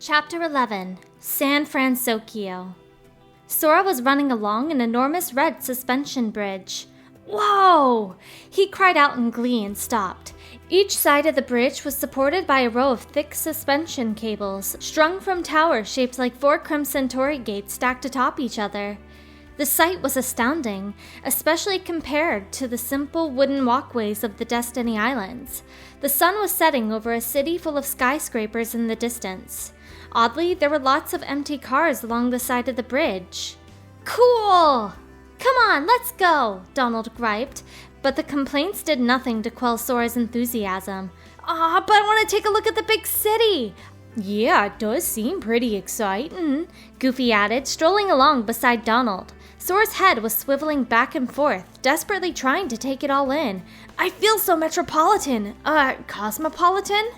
Chapter 11, San Fransokyo. Sora was running along an enormous red suspension bridge. Whoa! He cried out in glee and stopped. Each side of the bridge was supported by a row of thick suspension cables, strung from towers shaped like 4 Crimson Torii gates stacked atop each other. The sight was astounding, especially compared to the simple wooden walkways of the Destiny Islands. The sun was setting over a city full of skyscrapers in the distance. Oddly, there were lots of empty cars along the side of the bridge. Cool! Come on, let's go, Donald griped, but the complaints did nothing to quell Sora's enthusiasm. But I want to take a look at the big city! Yeah, it does seem pretty exciting, Goofy added, strolling along beside Donald. Sora's head was swiveling back and forth, desperately trying to take it all in. I feel so metropolitan. Cosmopolitan?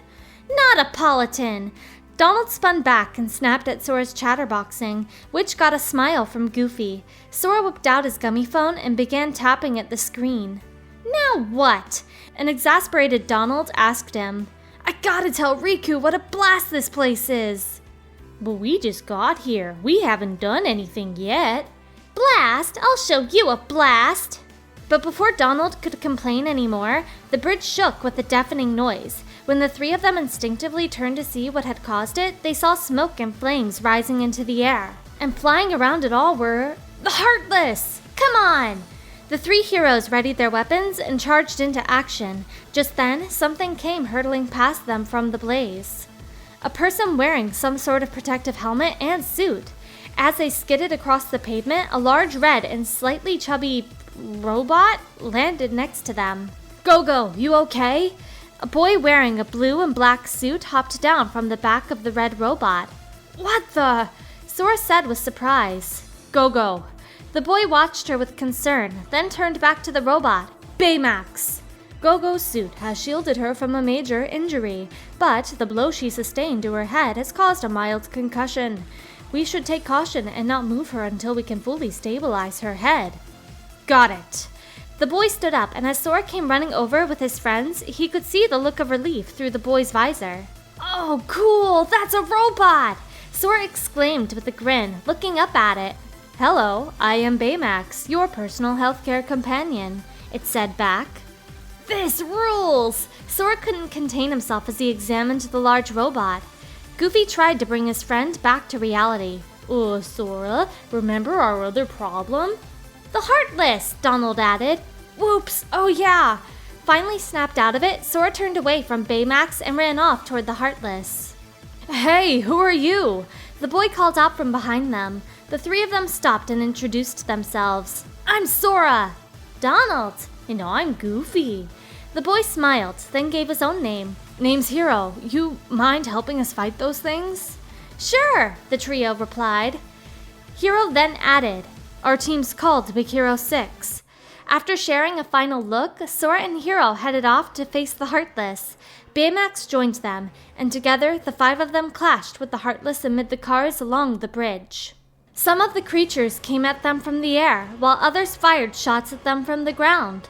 Not a politan! Donald spun back and snapped at Sora's chatterboxing, which got a smile from Goofy. Sora whipped out his gummy phone and began tapping at the screen. Now what? An exasperated Donald asked him. I gotta tell Riku what a blast this place is. But we just got here. We haven't done anything yet. Blast? I'll show you a blast! But before Donald could complain anymore, the bridge shook with a deafening noise. When the 3 of them instinctively turned to see what had caused it, they saw smoke and flames rising into the air. And flying around it all were the Heartless! Come on! The 3 heroes readied their weapons and charged into action. Just then, something came hurtling past them from the blaze. A person wearing some sort of protective helmet and suit. As they skidded across the pavement, a large red and slightly chubby robot landed next to them. Go-Go, you okay? A boy wearing a blue and black suit hopped down from the back of the red robot. What the? Sora said with surprise. Go-Go. The boy watched her with concern, then turned back to the robot. Baymax. Go-Go's suit has shielded her from a major injury, but the blow she sustained to her head has caused a mild concussion. We should take caution and not move her until we can fully stabilize her head. Got it. The boy stood up, and as Sora came running over with his friends, he could see the look of relief through the boy's visor. Oh, cool! That's a robot! Sora exclaimed with a grin, looking up at it. Hello, I am Baymax, your personal healthcare companion, it said back. This rules! Sora couldn't contain himself as he examined the large robot. Goofy tried to bring his friend back to reality. Sora, remember our other problem? The Heartless, Donald added. Whoops, oh yeah. Finally snapped out of it, Sora turned away from Baymax and ran off toward the Heartless. Hey, who are you? The boy called out from behind them. The 3 of them stopped and introduced themselves. I'm Sora. Donald. And I'm Goofy. The boy smiled, then gave his own name. Name's Hero. You mind helping us fight those things? Sure, the trio replied. Hero then added, our team's called Big Hero 6. After sharing a final look, Sora and Hero headed off to face the Heartless. Baymax joined them, and together the 5 of them clashed with the Heartless amid the cars along the bridge. Some of the creatures came at them from the air, while others fired shots at them from the ground.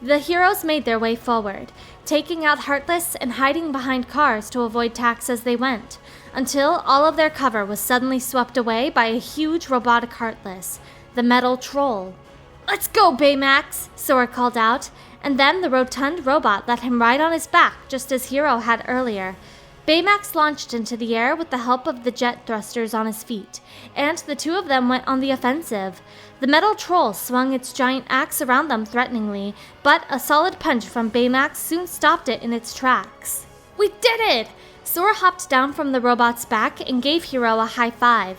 The heroes made their way forward, taking out Heartless and hiding behind cars to avoid attacks as they went, until all of their cover was suddenly swept away by a huge robotic Heartless, the metal troll. Let's go, Baymax, Sora called out, and then the rotund robot let him ride on his back just as Hero had earlier. Baymax launched into the air with the help of the jet thrusters on his feet, and the 2 of them went on the offensive. The metal troll swung its giant axe around them threateningly, but a solid punch from Baymax soon stopped it in its tracks. We did it! Sora hopped down from the robot's back and gave Hero a high five.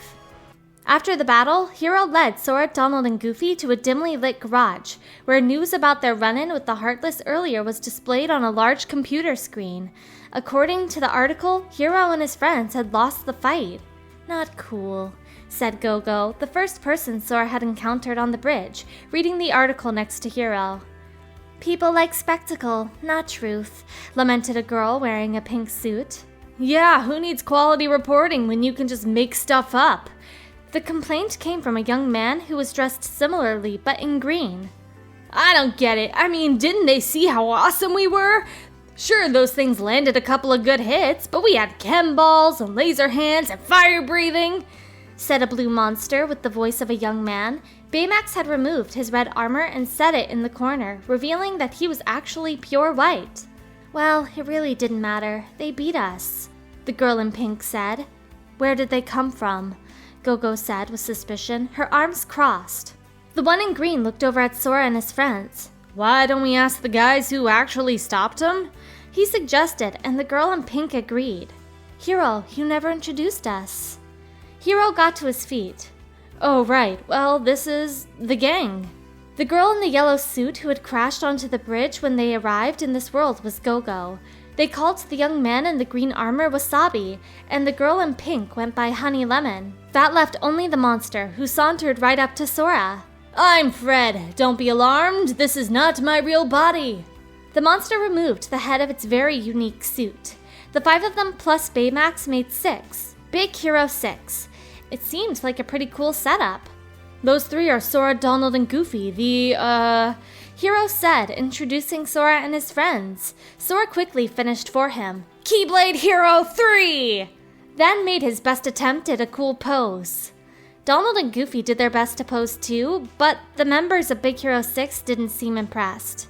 After the battle, Hero led Sora, Donald, and Goofy to a dimly lit garage, where news about their run-in with the Heartless earlier was displayed on a large computer screen. According to the article, Hero and his friends had lost the fight. Not cool, said Go-Go, the first person Sora had encountered on the bridge, reading the article next to Hero. People like spectacle, not truth, lamented a girl wearing a pink suit. Yeah, who needs quality reporting when you can just make stuff up? The complaint came from a young man who was dressed similarly but in green. I don't get it. I mean, didn't they see how awesome we were? Sure, those things landed a couple of good hits, but we had chem balls and laser hands and fire breathing, said a blue monster with the voice of a young man. Baymax had removed his red armor and set it in the corner, revealing that he was actually pure white. Well, it really didn't matter. They beat us, the girl in pink said. Where did they come from? Gogo said with suspicion, her arms crossed. The one in green looked over at Sora and his friends. Why don't we ask the guys who actually stopped them? He suggested, and the girl in pink agreed. Hiro, you never introduced us. Hiro got to his feet. Oh, right. Well, this is the gang. The girl in the yellow suit who had crashed onto the bridge when they arrived in this world was Gogo. They called the young man in the green armor Wasabi, and the girl in pink went by Honey Lemon. That left only the monster, who sauntered right up to Sora. I'm Fred. Don't be alarmed. This is not my real body. The monster removed the head of its very unique suit. The 5 of them plus Baymax made 6. Big Hero 6. It seemed like a pretty cool setup. Those 3 are Sora, Donald, and Goofy, Hiro said, introducing Sora and his friends. Sora quickly finished for him. Keyblade Hero 3! Then made his best attempt at a cool pose. Donald and Goofy did their best to pose too, but the members of Big Hero 6 didn't seem impressed.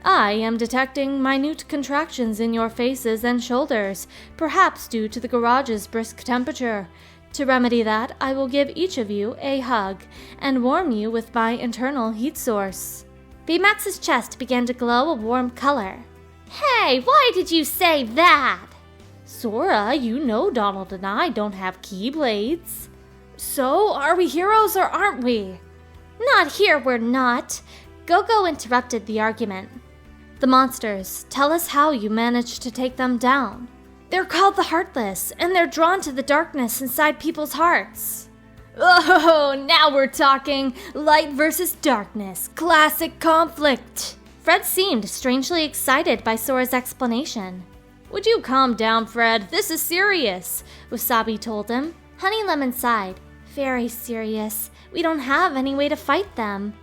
I am detecting minute contractions in your faces and shoulders, perhaps due to the garage's brisk temperature. To remedy that, I will give each of you a hug and warm you with my internal heat source. Baymax's chest began to glow a warm color. Hey, why did you say that? Sora, you know Donald and I don't have keyblades. So, are we heroes or aren't we? Not here, we're not. Gogo interrupted the argument. The monsters, tell us how you managed to take them down. They're called the Heartless, and they're drawn to the darkness inside people's hearts. Oh, now we're talking. Light versus darkness. Classic conflict. Fred seemed strangely excited by Sora's explanation. Would you calm down, Fred? This is serious, Wasabi told him. Honey Lemon sighed. Very serious. We don't have any way to fight them.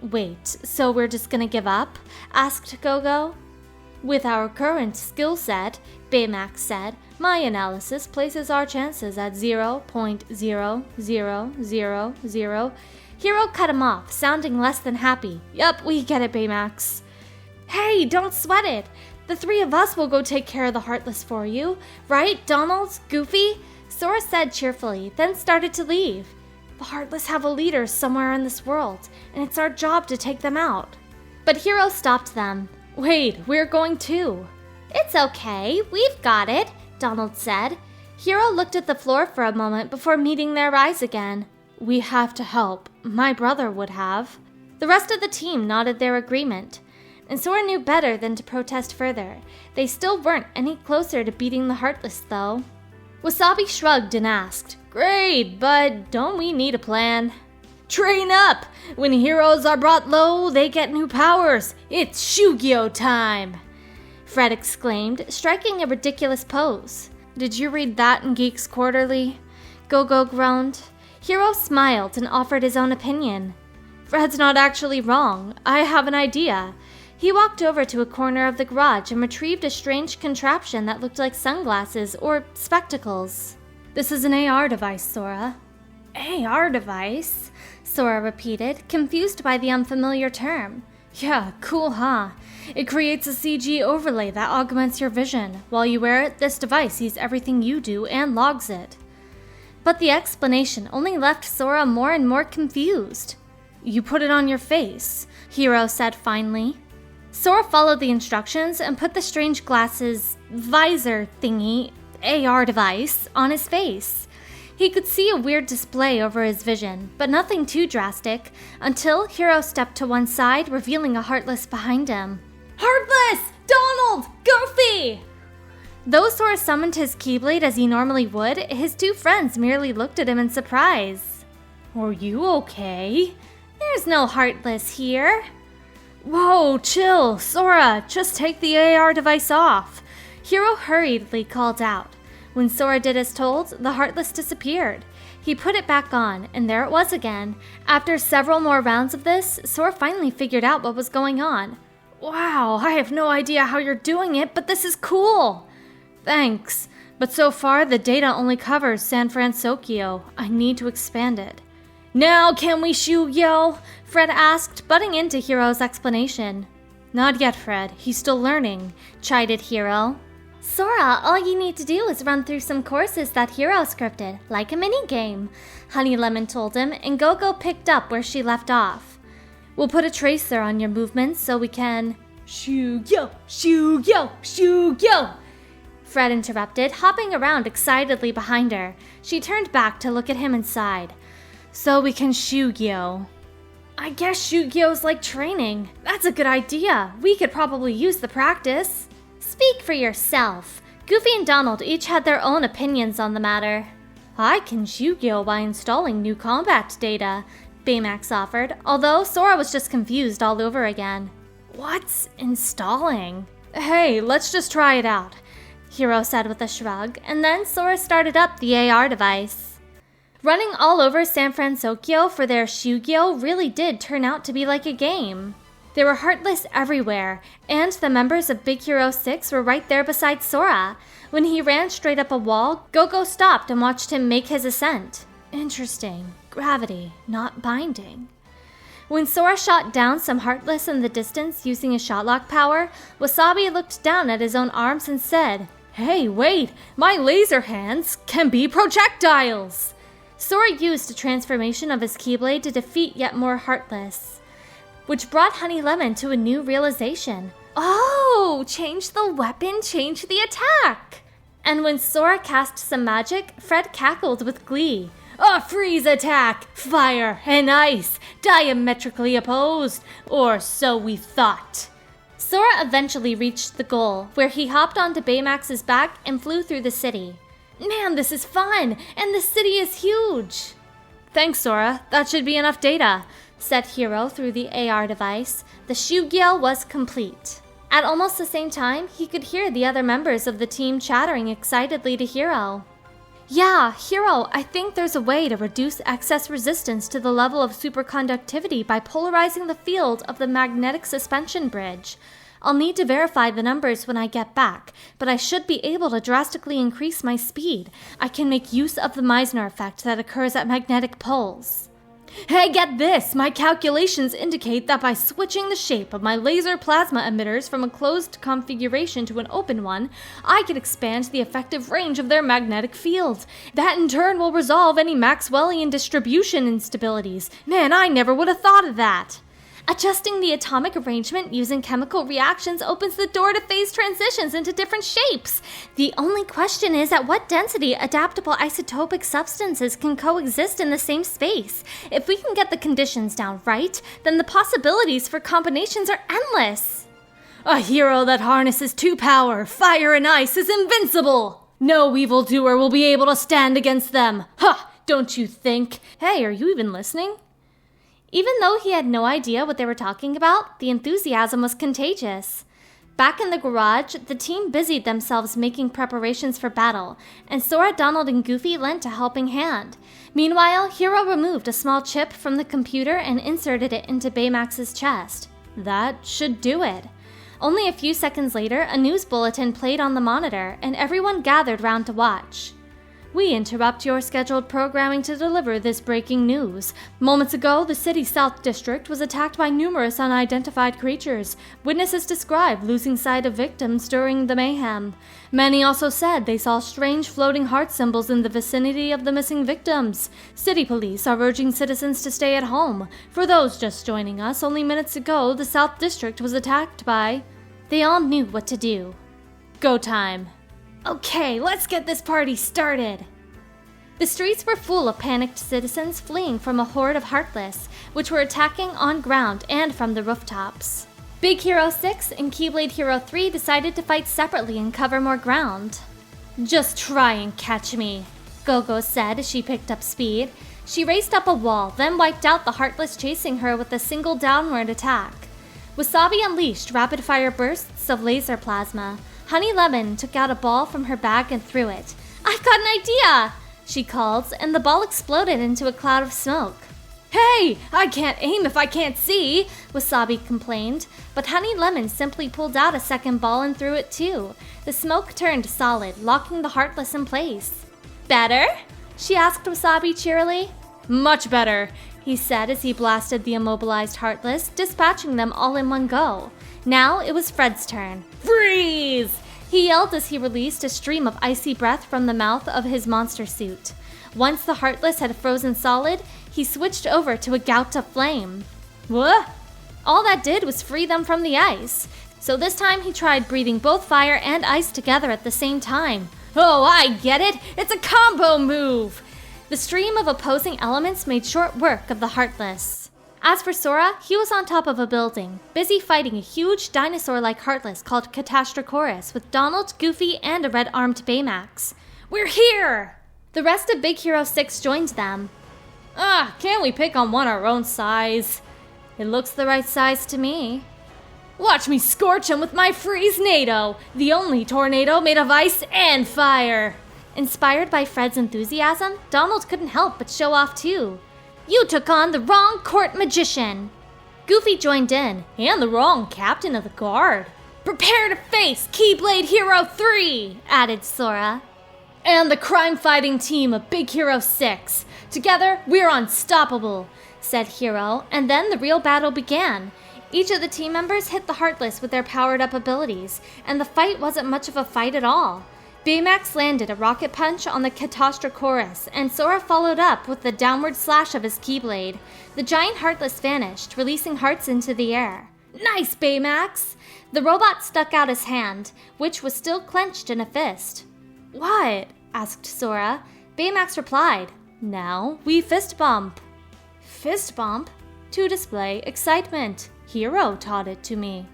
Wait, so we're just gonna give up? Asked Gogo. With our current skill set, Baymax said, my analysis places our chances at 0.0000. Hiro cut him off, sounding less than happy. Yup, we get it, Baymax. Hey, don't sweat it. The 3 of us will go take care of the Heartless for you. Right, Donald? Goofy? Sora said cheerfully, then started to leave. The Heartless have a leader somewhere in this world, and it's our job to take them out. But Hiro stopped them. Wait, we're going too. It's okay, we've got it, Donald said. Hiro looked at the floor for a moment before meeting their eyes again. We have to help. My brother would have. The rest of the team nodded their agreement, and Sora knew better than to protest further. They still weren't any closer to beating the Heartless, though. Wasabi shrugged and asked, Great, but don't we need a plan? Train up! When heroes are brought low, they get new powers. It's Shugyo time! Fred exclaimed, striking a ridiculous pose. Did you read that in Geeks Quarterly? Gogo groaned. Hiro smiled and offered his own opinion. Fred's not actually wrong. I have an idea. He walked over to a corner of the garage and retrieved a strange contraption that looked like sunglasses or spectacles. This is an AR device, Sora. AR device? Sora repeated, confused by the unfamiliar term. Yeah, cool, huh? It creates a CG overlay that augments your vision. While you wear it, this device sees everything you do and logs it. But the explanation only left Sora more and more confused. You put it on your face, Hiro said finally. Sora followed the instructions and put the strange glasses visor thingy, AR device, on his face. He could see a weird display over his vision, but nothing too drastic, until Hiro stepped to one side, revealing a Heartless behind him. Heartless! Donald! Goofy! Though Sora summoned his Keyblade as he normally would, his 2 friends merely looked at him in surprise. Are you okay? There's no Heartless here. Whoa, chill, Sora, just take the AR device off. Hiro hurriedly called out. When Sora did as told, the Heartless disappeared. He put it back on, and there it was again. After several more rounds of this, Sora finally figured out what was going on. Wow, I have no idea how you're doing it, but this is cool! Thanks, but so far the data only covers San Fransokyo. I need to expand it. Now can we Shugyo? Fred asked, butting into Hiro's explanation. Not yet, Fred. He's still learning, chided Hiro. Sora, all you need to do is run through some courses that Hiro scripted, like a minigame, Honey Lemon told him, and Gogo picked up where she left off. We'll put a tracer on your movements so we can... Shugyo! Shugyo! Shugyo! Fred interrupted, hopping around excitedly behind her. She turned back to look at him and sighed. So we can Shugyo. I guess Shugyo's like training. That's a good idea. We could probably use the practice. Speak for yourself. Goofy and Donald each had their own opinions on the matter. I can Shugyo by installing new combat data, Baymax offered, although Sora was just confused all over again. What's installing? Hey, let's just try it out, Hiro said with a shrug, and then Sora started up the AR device. Running all over San Fransokyo for their Shugyo really did turn out to be like a game. There were Heartless everywhere, and the members of Big Hero 6 were right there beside Sora. When he ran straight up a wall, Gogo stopped and watched him make his ascent. Interesting. Gravity, not binding. When Sora shot down some Heartless in the distance using his shotlock power, Wasabi looked down at his own arms and said, Hey, wait! My laser hands can be projectiles! Sora used a transformation of his Keyblade to defeat yet more Heartless, which brought Honey Lemon to a new realization. Oh! Change the weapon, change the attack! And when Sora cast some magic, Fred cackled with glee. A freeze attack! Fire and ice! Diametrically opposed! Or so we thought. Sora eventually reached the goal, where he hopped onto Baymax's back and flew through the city. Man, this is fun! And the city is huge! Thanks, Sora. That should be enough data, said Hiro through the AR device. The Shugyo was complete. At almost the same time, he could hear the other members of the team chattering excitedly to Hiro. Yeah, Hiro, I think there's a way to reduce excess resistance to the level of superconductivity by polarizing the field of the magnetic suspension bridge. I'll need to verify the numbers when I get back, but I should be able to drastically increase my speed. I can make use of the Meissner effect that occurs at magnetic poles. Hey, get this! My calculations indicate that by switching the shape of my laser plasma emitters from a closed configuration to an open one, I can expand the effective range of their magnetic field. That in turn will resolve any Maxwellian distribution instabilities. Man, I never would have thought of that! Adjusting the atomic arrangement using chemical reactions opens the door to phase transitions into different shapes. The only question is at what density adaptable isotopic substances can coexist in the same space. If we can get the conditions down right, then the possibilities for combinations are endless. A hero that harnesses two power, fire and ice, is invincible! No evildoer will be able to stand against them. Ha! Don't you think? Hey, are you even listening? Even though he had no idea what they were talking about, the enthusiasm was contagious. Back in the garage, the team busied themselves making preparations for battle, and Sora, Donald, and Goofy lent a helping hand. Meanwhile, Hiro removed a small chip from the computer and inserted it into Baymax's chest. That should do it. Only a few seconds later, a news bulletin played on the monitor, and everyone gathered round to watch. We interrupt your scheduled programming to deliver this breaking news. Moments ago, the city's South District was attacked by numerous unidentified creatures. Witnesses described losing sight of victims during the mayhem. Many also said they saw strange floating heart symbols in the vicinity of the missing victims. City police are urging citizens to stay at home. For those just joining us, only minutes ago, the South District was attacked by... They all knew what to do. Go time. Okay, let's get this party started! The streets were full of panicked citizens fleeing from a horde of Heartless, which were attacking on ground and from the rooftops. Big Hero 6 and Keyblade Hero 3 decided to fight separately and cover more ground. Just try and catch me, Gogo said as she picked up speed. She raced up a wall, then wiped out the Heartless chasing her with a single downward attack. Wasabi unleashed rapid-fire bursts of laser plasma. Honey Lemon took out a ball from her bag and threw it. I've got an idea, she called, and the ball exploded into a cloud of smoke. Hey, I can't aim if I can't see, Wasabi complained, but Honey Lemon simply pulled out a second ball and threw it too. The smoke turned solid, locking the Heartless in place. Better? She asked Wasabi cheerily. Much better, he said as he blasted the immobilized Heartless, dispatching them all in one go. Now it was Fred's turn. Freeze! He yelled as he released a stream of icy breath from the mouth of his monster suit. Once the Heartless had frozen solid, he switched over to a gout of flame. What? All that did was free them from the ice. So this time he tried breathing both fire and ice together at the same time. Oh, I get it! It's a combo move! The stream of opposing elements made short work of the Heartless. As for Sora, he was on top of a building, busy fighting a huge dinosaur-like Heartless called Catastrocorus with Donald, Goofy, and a red-armed Baymax. We're here! The rest of Big Hero 6 joined them. Can't we pick on one our own size? It looks the right size to me. Watch me scorch him with my Freeze-nado, the only tornado made of ice and fire. Inspired by Fred's enthusiasm, Donald couldn't help but show off too. You took on the wrong court magician. Goofy joined in, and the wrong captain of the guard. Prepare to face Keyblade Hero 3, added Sora. And the crime-fighting team of Big Hero 6. Together, we're unstoppable, said Hero, and then the real battle began. Each of the team members hit the Heartless with their powered-up abilities, and the fight wasn't much of a fight at all. Baymax landed a rocket punch on the Catastrocorus, and Sora followed up with the downward slash of his Keyblade. The giant Heartless vanished, releasing hearts into the air. Nice, Baymax! The robot stuck out his hand, which was still clenched in a fist. What? Asked Sora. Baymax replied, Now we fist bump. Fist bump? To display excitement. Hero taught it to me.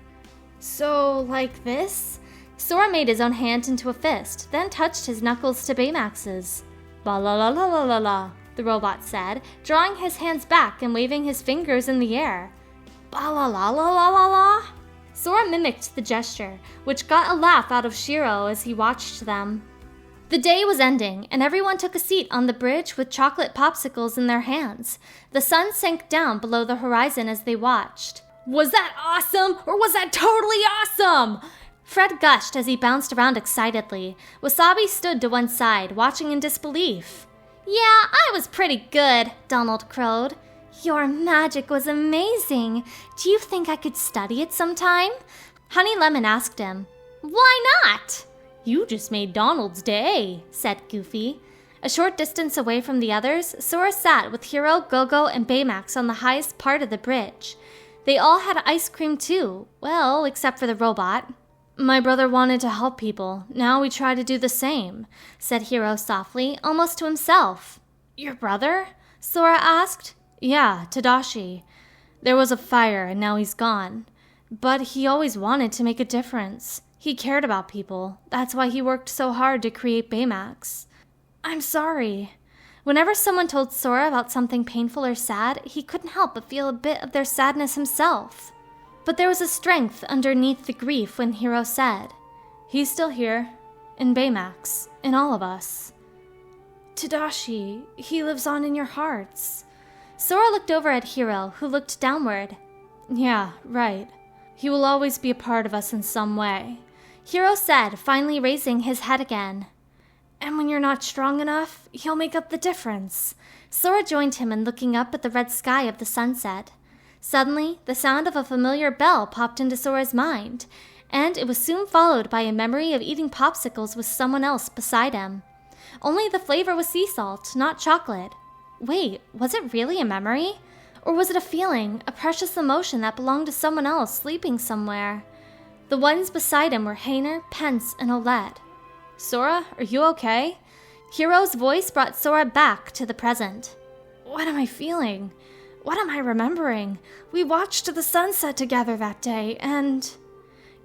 So, like this? Sora made his own hand into a fist, then touched his knuckles to Baymax's. Ba-la-la-la-la-la-la, the robot said, drawing his hands back and waving his fingers in the air. Ba-la-la-la-la-la-la? Sora mimicked the gesture, which got a laugh out of Shiro as he watched them. The day was ending, and everyone took a seat on the bridge with chocolate popsicles in their hands. The sun sank down below the horizon as they watched. Was that awesome, or was that totally awesome? Fred gushed as he bounced around excitedly. Wasabi stood to one side, watching in disbelief. Yeah, I was pretty good, Donald crowed. Your magic was amazing. Do you think I could study it sometime? Honey Lemon asked him. Why not? You just made Donald's day, said Goofy. A short distance away from the others, Sora sat with Hero, Go-Go, and Baymax on the highest part of the bridge. They all had ice cream too, well, except for the robot. My brother wanted to help people. Now we try to do the same, said Hero softly, almost to himself. Your brother? Sora asked. Yeah, Tadashi. There was a fire and now he's gone. But he always wanted to make a difference. He cared about people. That's why he worked so hard to create Baymax. I'm sorry. Whenever someone told Sora about something painful or sad, he couldn't help but feel a bit of their sadness himself. But there was a strength underneath the grief when Hero said, He's still here, in Baymax, in all of us. Tadashi, he lives on in your hearts. Sora looked over at Hero, who looked downward. Yeah, right. He will always be a part of us in some way. Hero said, finally raising his head again. And when you're not strong enough, he'll make up the difference. Sora joined him in looking up at the red sky of the sunset. Suddenly, the sound of a familiar bell popped into Sora's mind, and it was soon followed by a memory of eating popsicles with someone else beside him. Only the flavor was sea salt, not chocolate. Wait, was it really a memory? Or was it a feeling, a precious emotion that belonged to someone else sleeping somewhere? The ones beside him were Hainer, Pence, and Olette. Sora, are you okay? Hero's voice brought Sora back to the present. What am I feeling? What am I remembering? We watched the sunset together that day, and...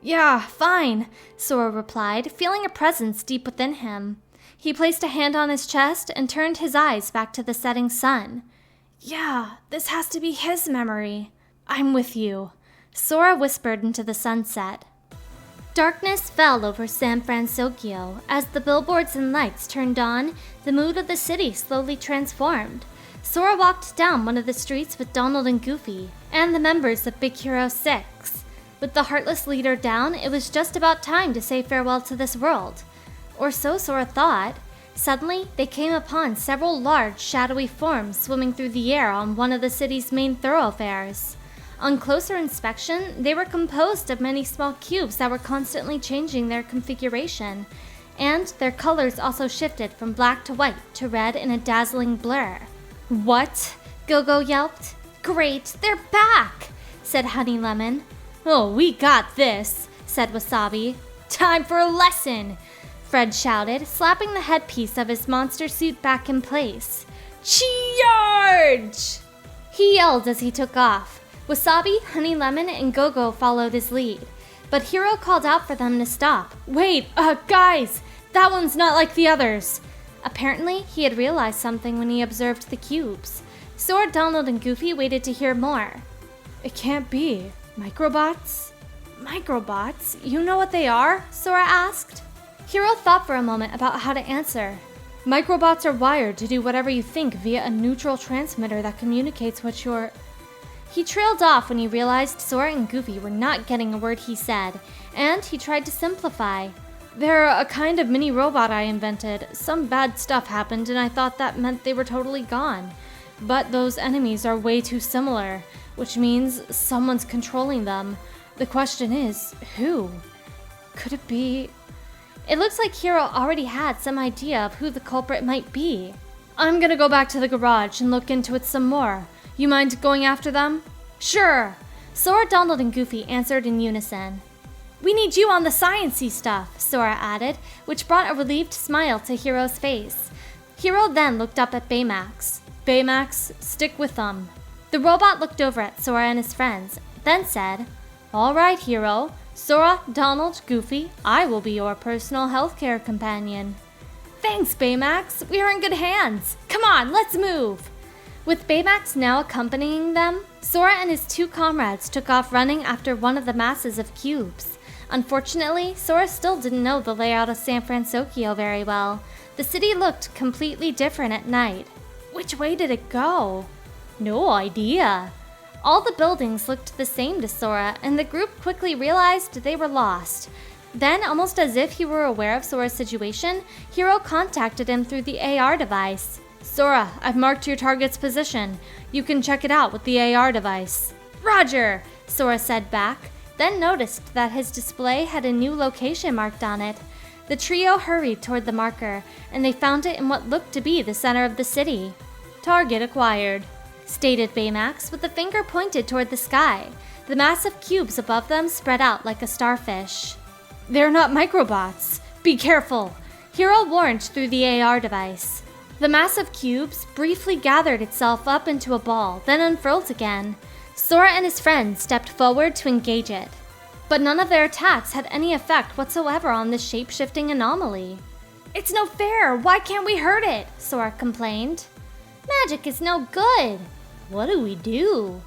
Yeah, fine, Sora replied, feeling a presence deep within him. He placed a hand on his chest and turned his eyes back to the setting sun. Yeah, this has to be his memory. I'm with you, Sora whispered into the sunset. Darkness fell over San Fransokyo. As the billboards and lights turned on, the mood of the city slowly transformed. Sora walked down one of the streets with Donald and Goofy, and the members of Big Hero 6. With the Heartless leader down, it was just about time to say farewell to this world. Or so Sora thought. Suddenly, they came upon several large, shadowy forms swimming through the air on one of the city's main thoroughfares. On closer inspection, they were composed of many small cubes that were constantly changing their configuration, and their colors also shifted from black to white to red in a dazzling blur. "What?" Go-Go yelped. "Great, they're back!" said Honey Lemon. "Oh, we got this," said Wasabi. "Time for a lesson!" Fred shouted, slapping the headpiece of his monster suit back in place. "Charge!" He yelled as he took off. Wasabi, Honey Lemon, and Go-Go followed his lead, but Hero called out for them to stop. "Wait, guys, that one's not like the others." Apparently, he had realized something when he observed the cubes. Sora, Donald, and Goofy waited to hear more. "It can't be. Microbots?" "Microbots? You know what they are?" Sora asked. Hero thought for a moment about how to answer. "Microbots are wired to do whatever you think via a neutral transmitter that communicates what you're..." He trailed off when he realized Sora and Goofy were not getting a word he said, and he tried to simplify. "They're a kind of mini robot I invented. Some bad stuff happened and I thought that meant they were totally gone. But those enemies are way too similar, which means someone's controlling them. The question is, who? Could it be..." It looks like Hero already had some idea of who the culprit might be. "I'm gonna go back to the garage and look into it some more. You mind going after them?" "Sure!" Sora, Donald, and Goofy answered in unison. "We need you on the sciencey stuff," Sora added, which brought a relieved smile to Hero's face. Hero then looked up at Baymax. "Baymax, stick with them." The robot looked over at Sora and his friends, then said, "All right, Hero. Sora, Donald, Goofy, I will be your personal healthcare companion." "Thanks, Baymax. We are in good hands. Come on, let's move." With Baymax now accompanying them, Sora and his two comrades took off running after one of the masses of cubes. Unfortunately, Sora still didn't know the layout of San Fransokyo very well. The city looked completely different at night. Which way did it go? No idea. All the buildings looked the same to Sora, and the group quickly realized they were lost. Then, almost as if he were aware of Sora's situation, Hero contacted him through the AR device. "Sora, I've marked your target's position. You can check it out with the AR device." "Roger," Sora said back, then noticed that his display had a new location marked on it. The trio hurried toward the marker, and they found it in what looked to be the center of the city. "Target acquired," stated Baymax with the finger pointed toward the sky. The massive cubes above them spread out like a starfish. "They're not microbots. Be careful," Hero warned through the AR device. The massive cubes briefly gathered itself up into a ball, then unfurled again. Sora and his friends stepped forward to engage it. But none of their attacks had any effect whatsoever on this shape-shifting anomaly. "It's no fair! Why can't we hurt it?" Sora complained. "Magic is no good! What do we do?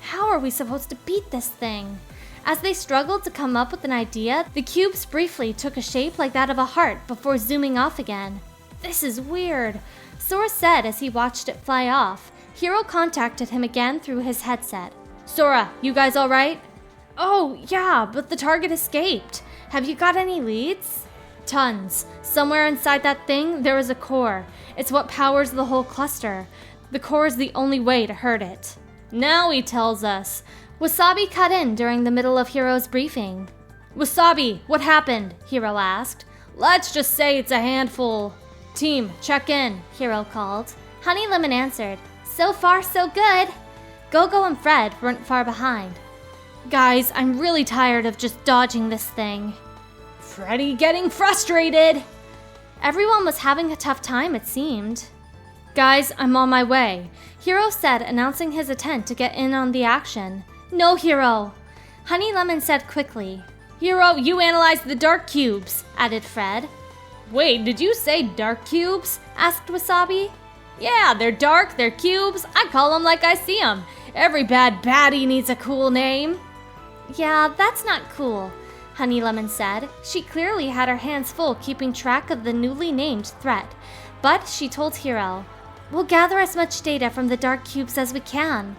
How are we supposed to beat this thing?" As they struggled to come up with an idea, the cubes briefly took a shape like that of a heart before zooming off again. "This is weird," Sora said as he watched it fly off. Hero contacted him again through his headset. "Sora, you guys all right?" "Oh, yeah, but the target escaped. Have you got any leads?" "Tons. Somewhere inside that thing, there is a core. It's what powers the whole cluster. The core is the only way to hurt it." "Now he tells us." Wasabi cut in during the middle of Hero's briefing. "Wasabi, what happened?" Hero asked. "Let's just say it's a handful." "Team, check in," Hero called. Honey Lemon answered. "So far, so good." Go-Go and Fred weren't far behind. "Guys, I'm really tired of just dodging this thing." "Freddy getting frustrated." Everyone was having a tough time, it seemed. "Guys, I'm on my way," Hero said, announcing his intent to get in on the action. "No, Hero," Honey Lemon said quickly. "Hero, you analyze the dark cubes," added Fred. "Wait, did you say dark cubes?" asked Wasabi. "Yeah, they're dark, they're cubes. I call them like I see them. Every bad baddie needs a cool name." "Yeah, that's not cool," Honey Lemon said. She clearly had her hands full keeping track of the newly named threat, but she told Hero, We'll gather as much data from the dark cubes as we can.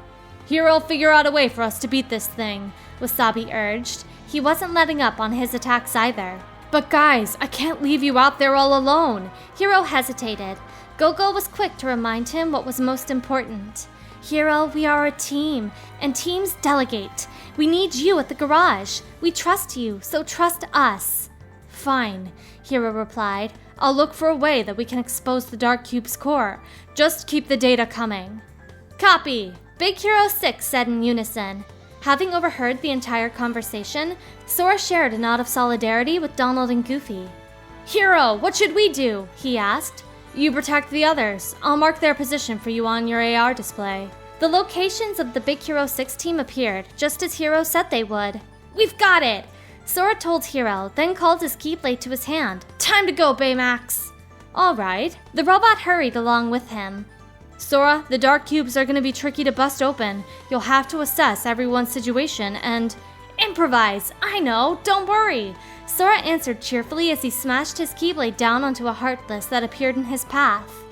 Hiro, figure out a way for us to beat this thing, Wasabi urged. He wasn't letting up on his attacks either. But guys, I can't leave you out there all alone. Hiro hesitated. Gogo was quick to remind him what was most important. Hiro, we are a team, and teams delegate. We need you at the garage. We trust you, so trust us. Fine, Hiro replied. I'll look for a way that we can expose the Dark Cube's core. Just keep the data coming. Copy, Big Hero 6 said in unison. Having overheard the entire conversation, Sora shared a nod of solidarity with Donald and Goofy. Hiro, what should we do? He asked. You protect the others. I'll mark their position for you on your AR display. The locations of the Big Hero 6 team appeared, just as Hiro said they would. We've got it! Sora told Hiro, then called his Keyblade to his hand. Time to go, Baymax! Alright. The robot hurried along with him. Sora, the dark cubes are going to be tricky to bust open. You'll have to assess everyone's situation and... Improvise! I know, don't worry! Sora answered cheerfully as he smashed his Keyblade down onto a Heartless that appeared in his path.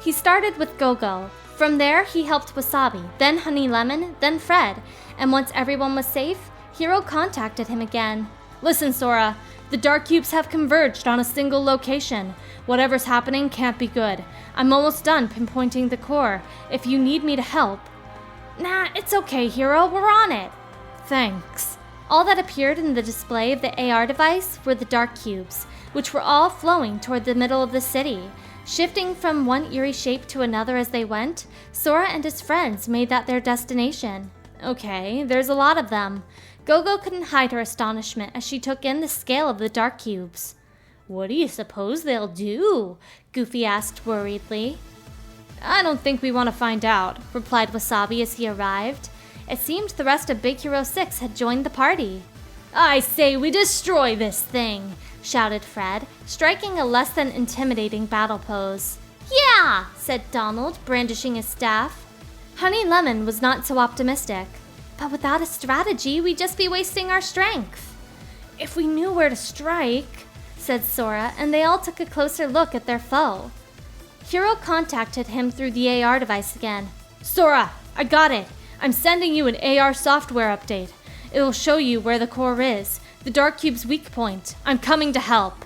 He started with Gogo. From there, he helped Wasabi, then Honey Lemon, then Fred, and once everyone was safe, Hiro contacted him again. Listen, Sora, the dark cubes have converged on a single location. Whatever's happening can't be good. I'm almost done pinpointing the core. If you need me to help... Nah, it's okay, Hiro, we're on it. Thanks. All that appeared in the display of the AR device were the dark cubes, which were all flowing toward the middle of the city. Shifting from one eerie shape to another as they went, Sora and his friends made that their destination. Okay, there's a lot of them. Gogo couldn't hide her astonishment as she took in the scale of the dark cubes. What do you suppose they'll do? Goofy asked worriedly. I don't think we want to find out, replied Wasabi as he arrived. It seemed the rest of Big Hero 6 had joined the party. I say we destroy this thing, shouted Fred, striking a less than intimidating battle pose. Yeah, said Donald, brandishing his staff. Honey Lemon was not so optimistic. But without a strategy, we'd just be wasting our strength. If we knew where to strike, said Sora, and they all took a closer look at their foe. Hiro contacted him through the AR device again. Sora, I got it. I'm sending you an AR software update. It'll show you where the core is, the Dark Cube's weak point. I'm coming to help.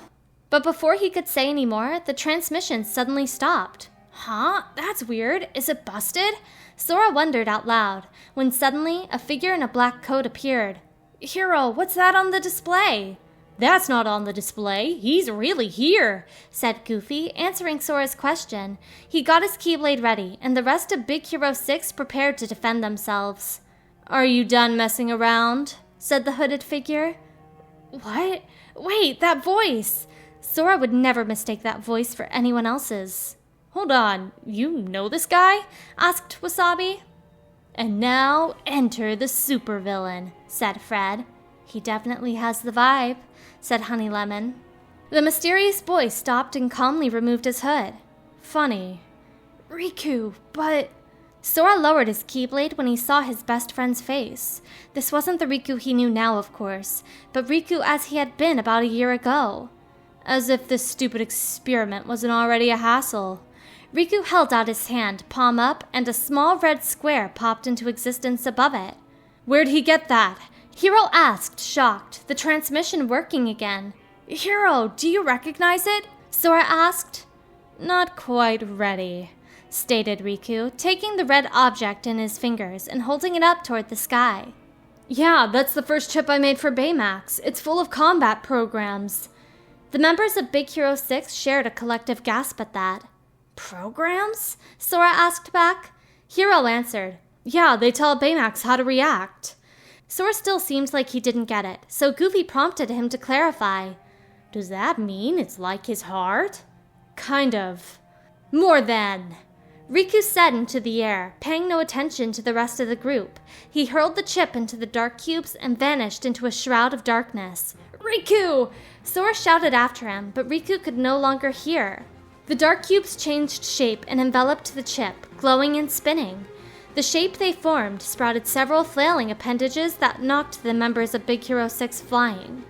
But before he could say any more, the transmission suddenly stopped. Huh? That's weird. Is it busted? Sora wondered out loud, when suddenly a figure in a black coat appeared. Hiro, what's that on the display? That's not on the display. He's really here, said Goofy, answering Sora's question. He got his Keyblade ready, and the rest of Big Hero 6 prepared to defend themselves. Are you done messing around? Said the hooded figure. What? Wait, that voice! Sora would never mistake that voice for anyone else's. Hold on, you know this guy? Asked Wasabi. And now enter the supervillain, said Fred. He definitely has the vibe, said Honey Lemon. The mysterious boy stopped and calmly removed his hood. Funny. Riku, but... Sora lowered his Keyblade when he saw his best friend's face. This wasn't the Riku he knew now, of course, but Riku as he had been about a year ago. As if this stupid experiment wasn't already a hassle. Riku held out his hand, palm up, and a small red square popped into existence above it. Where'd he get that? Hiro asked, shocked, the transmission working again. Hiro, do you recognize it? Sora asked. Not quite ready, stated Riku, taking the red object in his fingers and holding it up toward the sky. Yeah, that's the first chip I made for Baymax. It's full of combat programs. The members of Big Hero 6 shared a collective gasp at that. Programs? Sora asked back. Hiro answered. Yeah, they tell Baymax how to react. Sora still seemed like he didn't get it, so Goofy prompted him to clarify. Does that mean it's like his heart? Kind of. More than. Riku said into the air, paying no attention to the rest of the group. He hurled the chip into the dark cubes and vanished into a shroud of darkness. Riku! Sora shouted after him, but Riku could no longer hear. The dark cubes changed shape and enveloped the chip, glowing and spinning. The shape they formed sprouted several flailing appendages that knocked the members of Big Hero 6 flying.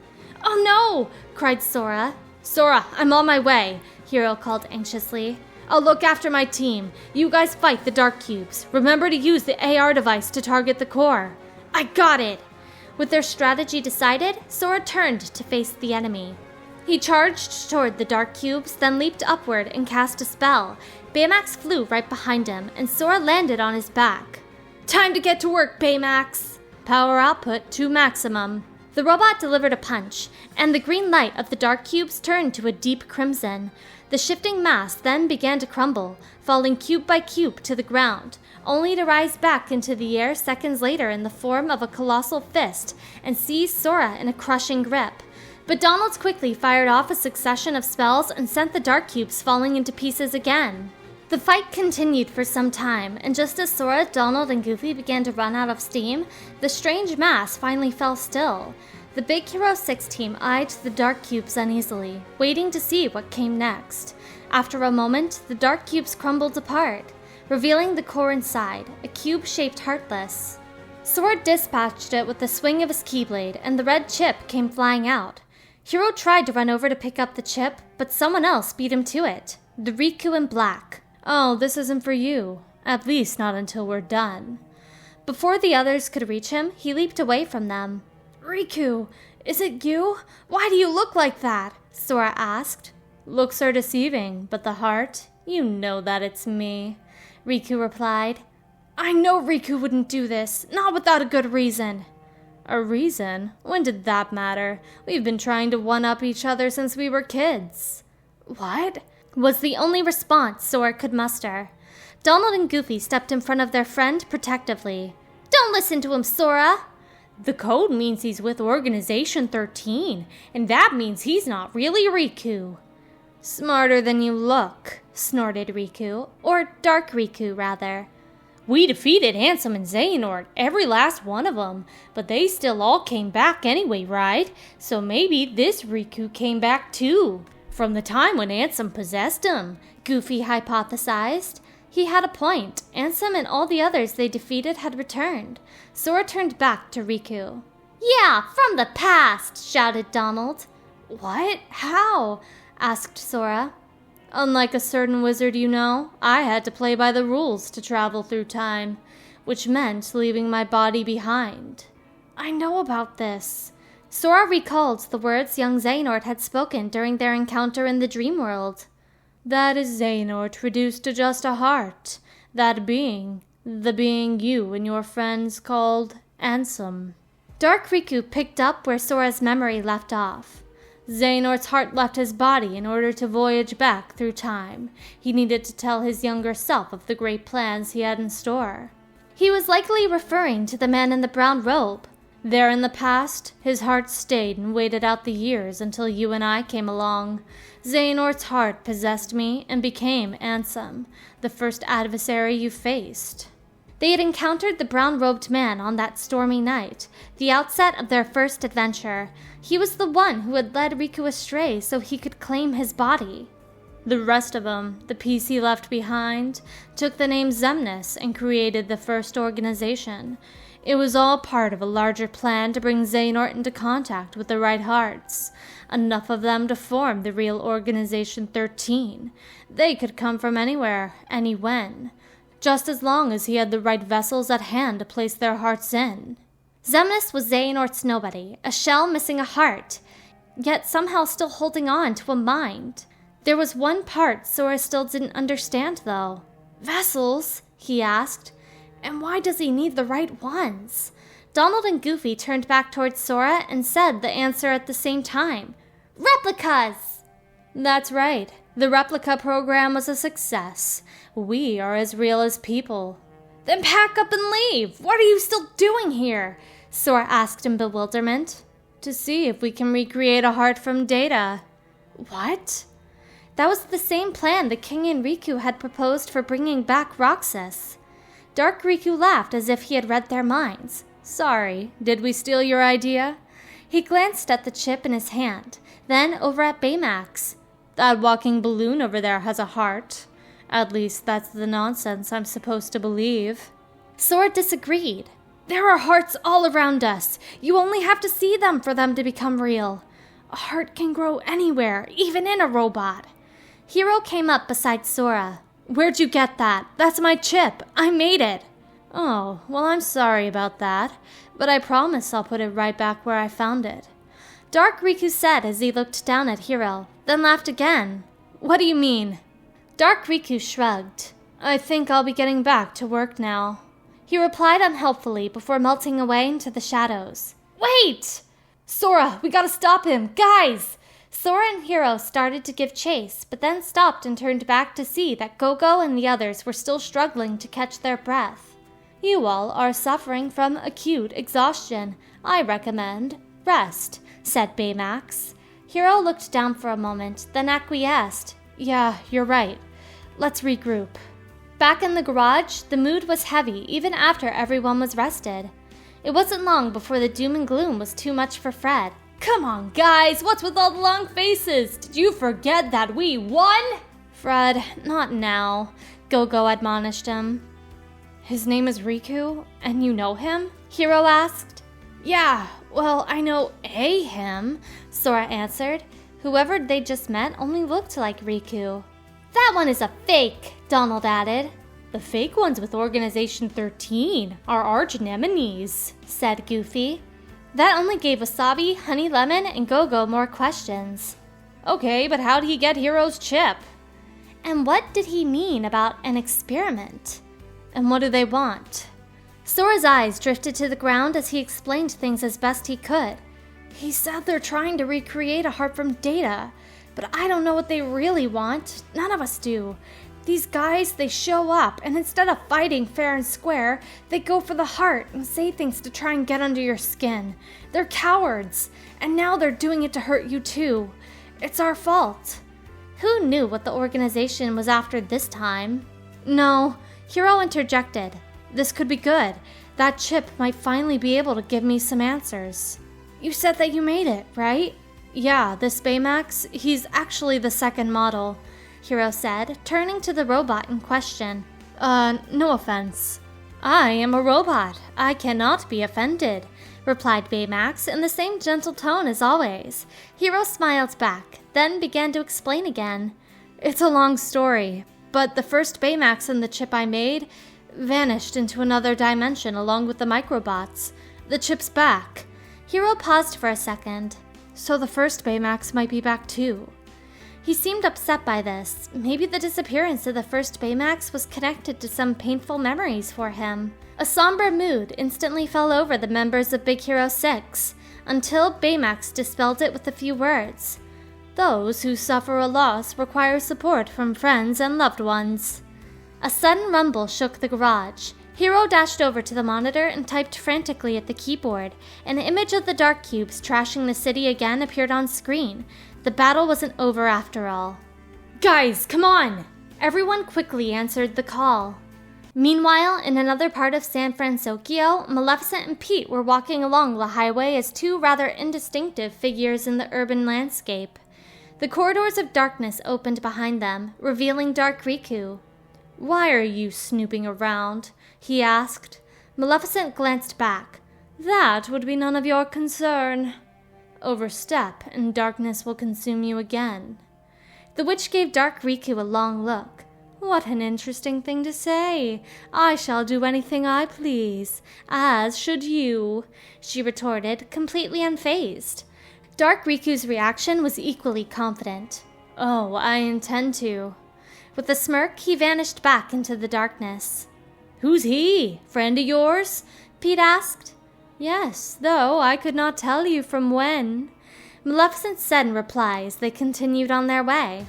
Oh no! Cried Sora. Sora, I'm on my way, Hiro called anxiously. I'll look after my team. You guys fight the dark cubes. Remember to use the AR device to target the core. I got it! With their strategy decided, Sora turned to face the enemy. He charged toward the dark cubes, then leaped upward and cast a spell. Baymax flew right behind him, and Sora landed on his back. Time to get to work, Baymax! Power output to maximum. The robot delivered a punch, and the green light of the dark cubes turned to a deep crimson. The shifting mass then began to crumble, falling cube by cube to the ground, only to rise back into the air seconds later in the form of a colossal fist and seize Sora in a crushing grip. But Donald quickly fired off a succession of spells and sent the dark cubes falling into pieces again. The fight continued for some time, and just as Sora, Donald, and Goofy began to run out of steam, the strange mass finally fell still. The Big Hero 6 team eyed the dark cubes uneasily, waiting to see what came next. After a moment, the dark cubes crumbled apart, revealing the core inside, a cube-shaped heartless. Sora dispatched it with the swing of his keyblade, and the red chip came flying out. Hero tried to run over to pick up the chip, but someone else beat him to it. The Riku in black. Oh, this isn't for you. At least not until we're done. Before the others could reach him, he leaped away from them. Riku, is it you? Why do you look like that? Sora asked. Looks are deceiving, but the heart, you know that it's me. Riku replied. I know Riku wouldn't do this, not without a good reason. A reason? When did that matter? We've been trying to one-up each other since we were kids. What? Was the only response Sora could muster. Donald and Goofy stepped in front of their friend protectively. Don't listen to him, Sora! The code means he's with Organization 13, and that means he's not really Riku. Smarter than you look, snorted Riku, or Dark Riku, rather. We defeated Ansem and Xehanort, every last one of them, but they still all came back anyway, right? So maybe this Riku came back too. From the time when Ansem possessed him, Goofy hypothesized. He had a point. Ansem and all the others they defeated had returned. Sora turned back to Riku. Yeah, from the past, shouted Donald. What? How? Asked Sora. Unlike a certain wizard you know, I had to play by the rules to travel through time, which meant leaving my body behind. I know about this. Sora recalled the words young Xehanort had spoken during their encounter in the dream world. That is Xehanort reduced to just a heart, that being, the being you and your friends called Ansem. Dark Riku picked up where Sora's memory left off. Xehanort's heart left his body in order to voyage back through time. He needed to tell his younger self of the great plans he had in store. He was likely referring to the man in the brown robe. There in the past, his heart stayed and waited out the years until you and I came along. Xehanort's heart possessed me and became Ansem, the first adversary you faced. They had encountered the brown-robed man on that stormy night, the outset of their first adventure. He was the one who had led Riku astray so he could claim his body. The rest of them, the piece he left behind, took the name Xemnas and created the first organization. It was all part of a larger plan to bring Xehanort into contact with the right hearts, enough of them to form the real Organization 13. They could come from anywhere, any when, just as long as he had the right vessels at hand to place their hearts in. Xemnas was Xehanort's nobody, a shell missing a heart, yet somehow still holding on to a mind. There was one part Sora still didn't understand, though. Vessels? He asked. And why does he need the right ones? Donald and Goofy turned back towards Sora and said the answer at the same time. Replicas! That's right. The replica program was a success. We are as real as people. Then pack up and leave! What are you still doing here? Sora asked in bewilderment. To see if we can recreate a heart from data. What? That was the same plan the King and Riku had proposed for bringing back Roxas. Dark Riku laughed as if he had read their minds. Sorry, did we steal your idea? He glanced at the chip in his hand, then over at Baymax. That walking balloon over there has a heart. At least that's the nonsense I'm supposed to believe. Sora disagreed. There are hearts all around us. You only have to see them for them to become real. A heart can grow anywhere, even in a robot. Hero came up beside Sora. Where'd you get that? That's my chip. I made it. Oh, well, I'm sorry about that, but I promise I'll put it right back where I found it. Dark Riku said as he looked down at Hiro, then laughed again. What do you mean? Dark Riku shrugged. I think I'll be getting back to work now. He replied unhelpfully before melting away into the shadows. Wait! Sora, we gotta stop him! Guys! Sora and Hiro started to give chase, but then stopped and turned back to see that Gogo and the others were still struggling to catch their breath. You all are suffering from acute exhaustion. I recommend rest, said Baymax. Hiro looked down for a moment, then acquiesced. Yeah, you're right. Let's regroup. Back in the garage, the mood was heavy even after everyone was rested. It wasn't long before the doom and gloom was too much for Fred. Come on, guys, what's with all the long faces? Did you forget that we won? Fred, not now, Gogo admonished him. His name is Riku, and you know him? Hiro asked. Yeah, well, I know him, Sora answered. Whoever they just met only looked like Riku. That one is a fake, Donald added. The fake ones with Organization 13 are arch nemesis, said Goofy. That only gave Wasabi, Honey Lemon, and Gogo more questions. Okay, but how did he get Hiro's chip? And what did he mean about an experiment? And what do they want? Sora's eyes drifted to the ground as he explained things as best he could. He said they're trying to recreate a heart from data, but I don't know what they really want. None of us do. These guys, they show up, and instead of fighting fair and square, they go for the heart and say things to try and get under your skin. They're cowards, and now they're doing it to hurt you too. It's our fault. Who knew what the organization was after this time? No, Hiro interjected. This could be good. That chip might finally be able to give me some answers. You said that you made it, right? Yeah, this Baymax, he's actually the second model, Hiro said, turning to the robot in question. No offense. I am a robot. I cannot be offended, replied Baymax in the same gentle tone as always. Hiro smiled back, then began to explain again. It's a long story, but the first Baymax and the chip I made vanished into another dimension along with the microbots. The chip's back. Hiro paused for a second. So the first Baymax might be back too. He seemed upset by this. Maybe the disappearance of the first Baymax was connected to some painful memories for him. A somber mood instantly fell over the members of Big Hero 6, until Baymax dispelled it with a few words. Those who suffer a loss require support from friends and loved ones. A sudden rumble shook the garage. Hiro dashed over to the monitor and typed frantically at the keyboard. An image of the dark cubes trashing the city again appeared on screen. The battle wasn't over after all. Guys, come on! Everyone quickly answered the call. Meanwhile, in another part of San Fransokyo, Maleficent and Pete were walking along the highway as two rather indistinctive figures in the urban landscape. The corridors of darkness opened behind them, revealing Dark Riku. Why are you snooping around? He asked. Maleficent glanced back. That would be none of your concern. Overstep, and darkness will consume you again. The witch gave Dark Riku a long look. What an interesting thing to say. I shall do anything I please, as should you, she retorted, completely unfazed. Dark Riku's reaction was equally confident. Oh, I intend to. With a smirk, he vanished back into the darkness. Who's he? Friend of yours? Pete asked. Yes, though I could not tell you from when. Maleficent said in reply as they continued on their way.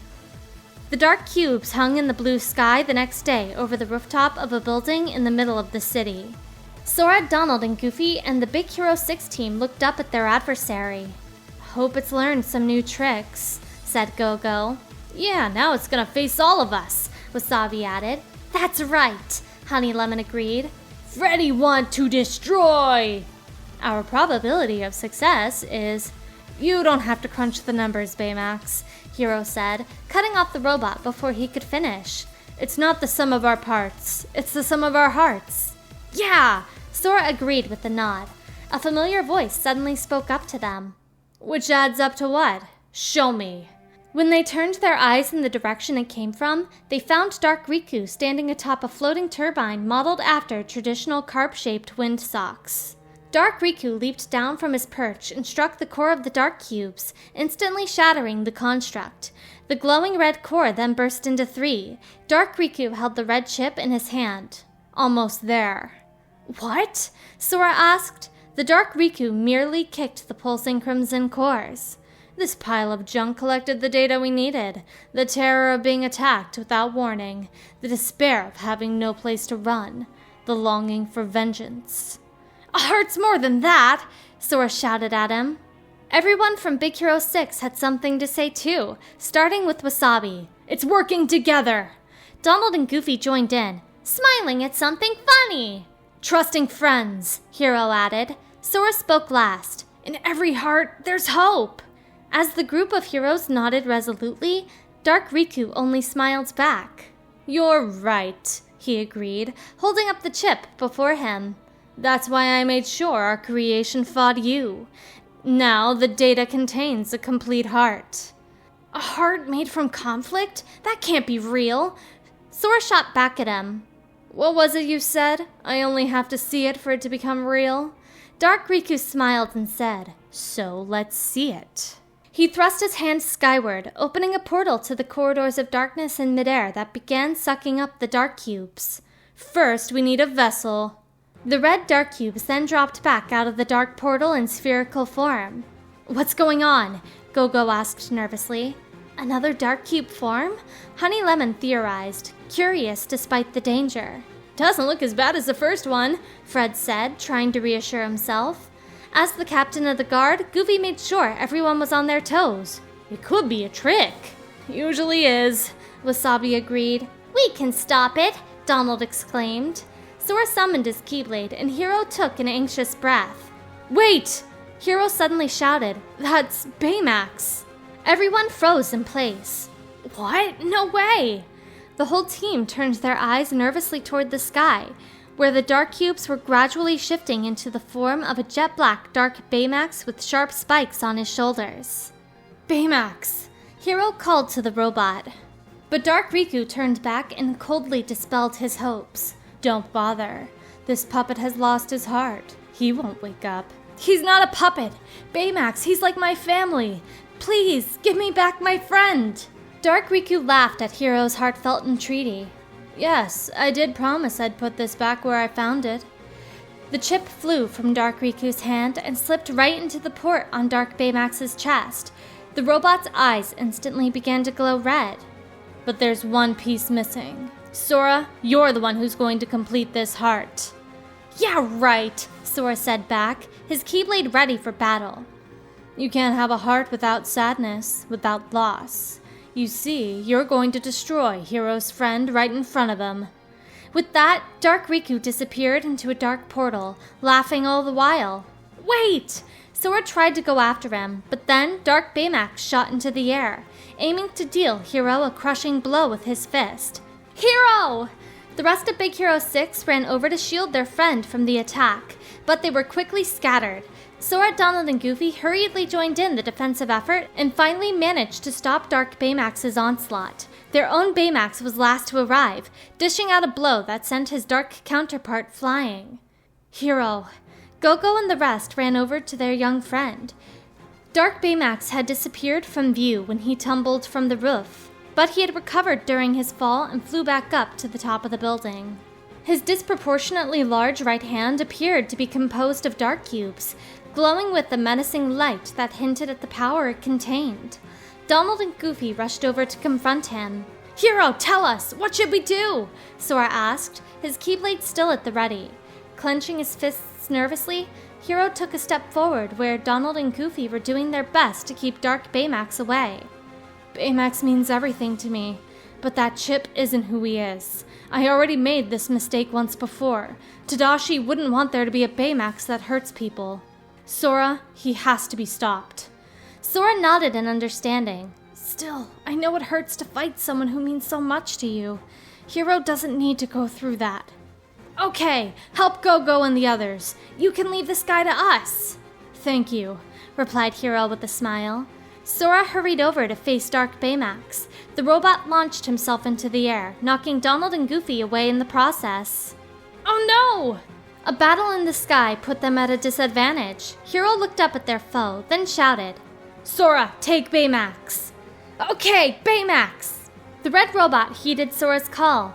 The dark cubes hung in the blue sky the next day over the rooftop of a building in the middle of the city. Sora, Donald, and Goofy and the Big Hero 6 team looked up at their adversary. Hope it's learned some new tricks, said Gogo. Yeah, now it's gonna face all of us, Wasabi added. That's right, Honey Lemon agreed. Freddy want to destroy! Our probability of success is... You don't have to crunch the numbers, Baymax, Hiro said, cutting off the robot before he could finish. It's not the sum of our parts, it's the sum of our hearts. Yeah! Sora agreed with a nod. A familiar voice suddenly spoke up to them. Which adds up to what? Show me. When they turned their eyes in the direction it came from, they found Dark Riku standing atop a floating turbine modeled after traditional carp-shaped wind socks. Dark Riku leaped down from his perch and struck the core of the dark cubes, instantly shattering the construct. The glowing red core then burst into 3. Dark Riku held the red chip in his hand. Almost there. What? Sora asked. The Dark Riku merely kicked the pulsing crimson cores. This pile of junk collected the data we needed. The terror of being attacked without warning. The despair of having no place to run. The longing for vengeance. Hurts more than that, Sora shouted at him. Everyone from Big Hero 6 had something to say too, starting with Wasabi. It's working together! Donald and Goofy joined in, smiling at something funny. Trusting friends, Hero added. Sora spoke last. In every heart, there's hope. As the group of heroes nodded resolutely, Dark Riku only smiled back. You're right, he agreed, holding up the chip before him. That's why I made sure our creation fought you. Now the data contains a complete heart. A heart made from conflict? That can't be real. Sora shot back at him. What was it you said? I only have to see it for it to become real? Dark Riku smiled and said, So let's see it. He thrust his hand skyward, opening a portal to the corridors of darkness in midair that began sucking up the dark cubes. First, we need a vessel. The red dark cubes then dropped back out of the dark portal in spherical form. What's going on? Go-Go asked nervously. Another dark cube form? Honey Lemon theorized, curious despite the danger. Doesn't look as bad as the first one, Fred said, trying to reassure himself. As the captain of the guard, Goofy made sure everyone was on their toes. It could be a trick. Usually is, Wasabi agreed. We can stop it, Donald exclaimed. Sora summoned his Keyblade, and Hero took an anxious breath. Wait! Hero suddenly shouted, That's Baymax! Everyone froze in place. What? No way! The whole team turned their eyes nervously toward the sky, where the dark cubes were gradually shifting into the form of a jet-black Dark Baymax with sharp spikes on his shoulders. Baymax! Hero called to the robot. But Dark Riku turned back and coldly dispelled his hopes. Don't bother. This puppet has lost his heart. He won't wake up. He's not a puppet! Baymax, he's like my family! Please, give me back my friend! Dark Riku laughed at Hero's heartfelt entreaty. Yes, I did promise I'd put this back where I found it. The chip flew from Dark Riku's hand and slipped right into the port on Dark Baymax's chest. The robot's eyes instantly began to glow red. But there's one piece missing. Sora, you're the one who's going to complete this heart. Yeah, right, Sora said back, his Keyblade ready for battle. You can't have a heart without sadness, without loss. You see, you're going to destroy Hero's friend right in front of him. With that, Dark Riku disappeared into a dark portal, laughing all the while. Wait! Sora tried to go after him, but then Dark Baymax shot into the air, aiming to deal Hero a crushing blow with his fist. Hero! The rest of Big Hero 6 ran over to shield their friend from the attack, but they were quickly scattered. Sora, Donald, and Goofy hurriedly joined in the defensive effort and finally managed to stop Dark Baymax's onslaught. Their own Baymax was last to arrive, dishing out a blow that sent his dark counterpart flying. Hero. Go-Go and the rest ran over to their young friend. Dark Baymax had disappeared from view when he tumbled from the roof, but he had recovered during his fall and flew back up to the top of the building. His disproportionately large right hand appeared to be composed of dark cubes, glowing with the menacing light that hinted at the power it contained. Donald and Goofy rushed over to confront him. Hero, tell us, what should we do? Sora asked, his Keyblade still at the ready. Clenching his fists nervously, Hero took a step forward where Donald and Goofy were doing their best to keep Dark Baymax away. Baymax means everything to me, but that chip isn't who he is. I already made this mistake once before. Tadashi wouldn't want there to be a Baymax that hurts people. Sora, he has to be stopped. Sora nodded in understanding. Still, I know it hurts to fight someone who means so much to you. Hero doesn't need to go through that. Okay, help Go-Go and the others. You can leave this guy to us. Thank you, replied Hero with a smile. Sora hurried over to face Dark Baymax. The robot launched himself into the air, knocking Donald and Goofy away in the process. Oh no! A battle in the sky put them at a disadvantage. Hero looked up at their foe, then shouted, Sora, take Baymax! Okay, Baymax! The red robot heeded Sora's call,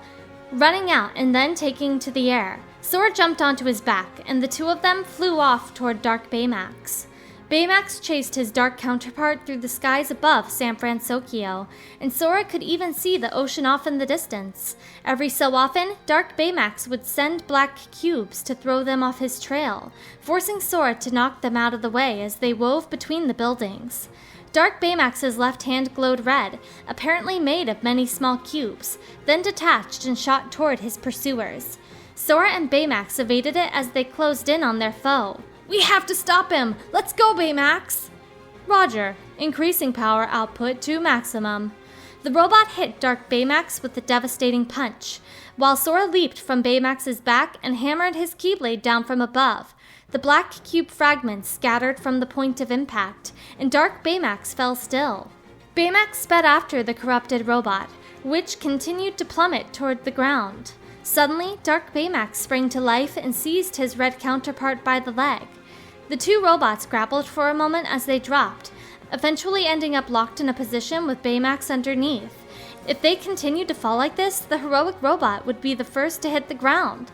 running out and then taking to the air. Sora jumped onto his back, and the two of them flew off toward Dark Baymax. Baymax chased his dark counterpart through the skies above San Fransokyo, and Sora could even see the ocean off in the distance. Every so often, Dark Baymax would send black cubes to throw them off his trail, forcing Sora to knock them out of the way as they wove between the buildings. Dark Baymax's left hand glowed red, apparently made of many small cubes, then detached and shot toward his pursuers. Sora and Baymax evaded it as they closed in on their foe. We have to stop him! Let's go, Baymax! Roger, increasing power output to maximum. The robot hit Dark Baymax with a devastating punch, while Sora leaped from Baymax's back and hammered his Keyblade down from above. The black cube fragments scattered from the point of impact, and Dark Baymax fell still. Baymax sped after the corrupted robot, which continued to plummet toward the ground. Suddenly, Dark Baymax sprang to life and seized his red counterpart by the leg. The two robots grappled for a moment as they dropped, eventually ending up locked in a position with Baymax underneath. If they continued to fall like this, the heroic robot would be the first to hit the ground.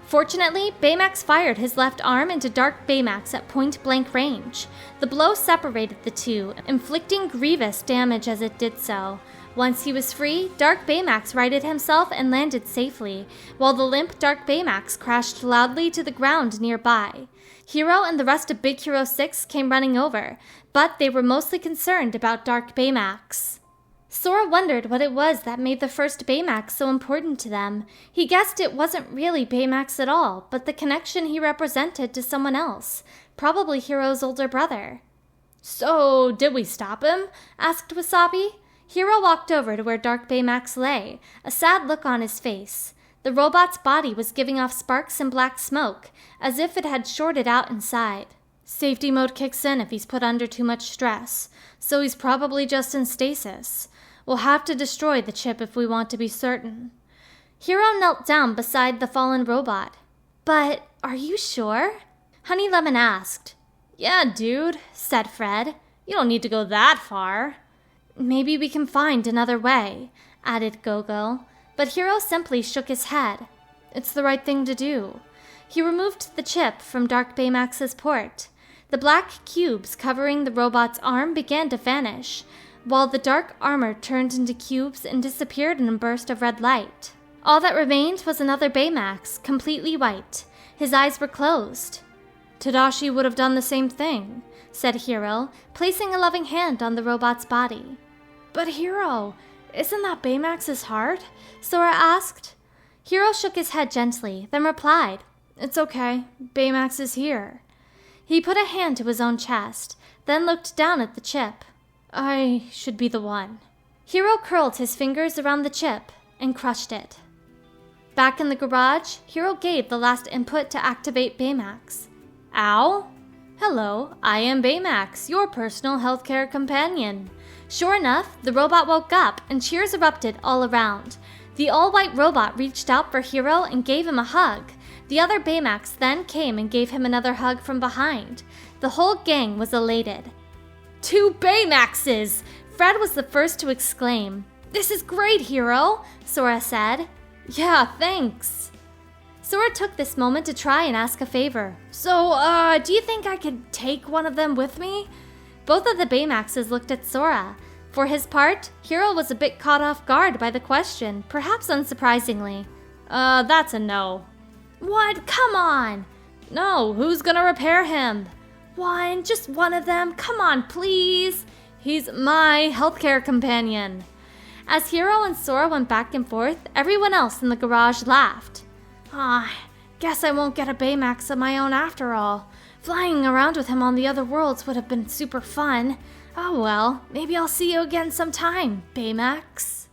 Fortunately, Baymax fired his left arm into Dark Baymax at point-blank range. The blow separated the two, inflicting grievous damage as it did so. Once he was free, Dark Baymax righted himself and landed safely, while the limp Dark Baymax crashed loudly to the ground nearby. Hero and the rest of Big Hero 6 came running over, but they were mostly concerned about Dark Baymax. Sora wondered what it was that made the first Baymax so important to them. He guessed it wasn't really Baymax at all, but the connection he represented to someone else, probably Hero's older brother. So, did we stop him? Asked Wasabi. Hero walked over to where Dark Baymax lay, a sad look on his face. The robot's body was giving off sparks and black smoke, as if it had shorted out inside. Safety mode kicks in if he's put under too much stress, so he's probably just in stasis. We'll have to destroy the chip if we want to be certain. Hero knelt down beside the fallen robot. But are you sure? Honey Lemon asked. Yeah, dude, said Fred. You don't need to go that far. Maybe we can find another way, added Gogo, but Hero simply shook his head. It's the right thing to do. He removed the chip from Dark Baymax's port. The black cubes covering the robot's arm began to vanish, while the dark armor turned into cubes and disappeared in a burst of red light. All that remained was another Baymax, completely white. His eyes were closed. Tadashi would have done the same thing, said Hero, placing a loving hand on the robot's body. But Hero, isn't that Baymax's heart? Sora asked. Hero shook his head gently, then replied, It's okay, Baymax is here. He put a hand to his own chest, then looked down at the chip. I should be the one. Hero curled his fingers around the chip and crushed it. Back in the garage, Hero gave the last input to activate Baymax. Ow? Hello, I am Baymax, your personal healthcare companion. Sure enough, the robot woke up and cheers erupted all around. The all-white robot reached out for Hero and gave him a hug. The other Baymax then came and gave him another hug from behind. The whole gang was elated. 2 Baymaxes! Fred was the first to exclaim. This is great, Hero, Sora said. Yeah, thanks. Sora took this moment to try and ask a favor. So, do you think I could take one of them with me? Both of the Baymaxes looked at Sora. For his part, Hero was a bit caught off guard by the question, perhaps unsurprisingly. That's a no. What? Come on! No, who's gonna repair him? Just one of them? Come on, please! He's my healthcare companion. As Hero and Sora went back and forth, everyone else in the garage laughed. Guess I won't get a Baymax of my own after all. Flying around with him on the other worlds would have been super fun. Oh well, maybe I'll see you again sometime, Baymax.